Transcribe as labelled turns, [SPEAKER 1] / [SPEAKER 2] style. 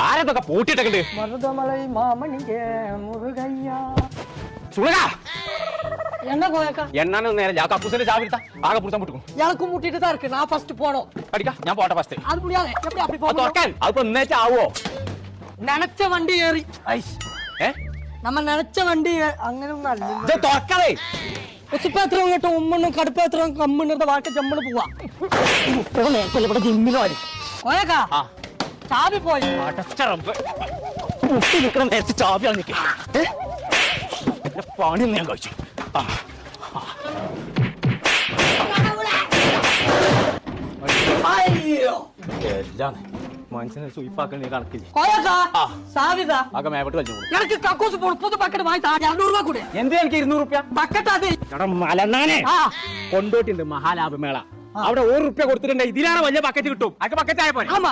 [SPEAKER 1] ആരതൊക്കെ പൂട്ടിയിട്ടൊക്കെ
[SPEAKER 2] மருதமலை மாமணிங்க முருகையா
[SPEAKER 1] സുണകാ
[SPEAKER 2] என்ன கோயக்கா
[SPEAKER 1] എണ്ണാനും നേരം ഞാൻ കപ്പൂസിന്റെ ചാവിടുത്ത ആകെ പുറത്താൻ വിട്ടുക്കും
[SPEAKER 2] எனக்கு முட்டிட்டு தான் இருக்கு நான் ஃபர்ஸ்ட் போணும்
[SPEAKER 1] അടിക്കാം ഞാൻ പോട്ടെ ഫസ്റ്റ്
[SPEAKER 2] அது முடியாது எப்படி அப்படி
[SPEAKER 1] അത്
[SPEAKER 2] போக
[SPEAKER 1] തുറക്കാൻ അതിപ്പോ ഇന്നേറ്റാവോ
[SPEAKER 2] நினைச்ச வண்டி ஏறி ஐஸ் நம்ம நினைச்ச வண்டி അങ്ങനെ ഒന്നും അല്ല
[SPEAKER 1] ഇത് തുറക്കതേ
[SPEAKER 2] ഉച്ചപ്പേത്രം കേട്ടോ ഉമ്മണ്ണും കടുപ്പേത്രം കമ്മിണ്ണ വാക്ക് ജമ്മണ് പോവാ ഇവിടെ ജിമ്മിലോ കോയക്കാ ചാവി പോയി
[SPEAKER 1] അടച്ചറമ്പ് മുട്ടി നിൽക്കണ നേരത്തെ ചാവിയാണ് നിൽക്കുക പണി ഞാൻ കഴിച്ചു എല്ലാം മനുഷ്യനെ സൂയിപ്പാക്കാൻ നീ കണക്കില്ല
[SPEAKER 2] കോയക്കാ സാവിതാ
[SPEAKER 1] ആകെ മേപ്പെട്ട് കളിച്ചു
[SPEAKER 2] எனக்கு கக்கூசு போடு புது பக்கெட் வாங்கி தா 200 ரூபாய் கொடு
[SPEAKER 1] എന്ത് എനിക്ക് 200 റുപ്യ
[SPEAKER 2] பக்கெட் அது
[SPEAKER 1] മലന്നാനെ
[SPEAKER 2] ആ
[SPEAKER 1] കൊണ്ടോട്ടുണ്ട് മഹാലാഭമേള അവിടെ 1 റുപ്യ കൊടുത്തിട്ടുണ്ട് ഇതിലാണ് വലിയ ബക്കറ്റ് കിട്ടും അതൊക്കെ ബക്കറ്റ് ആയ പോലെ
[SPEAKER 2] ஆமா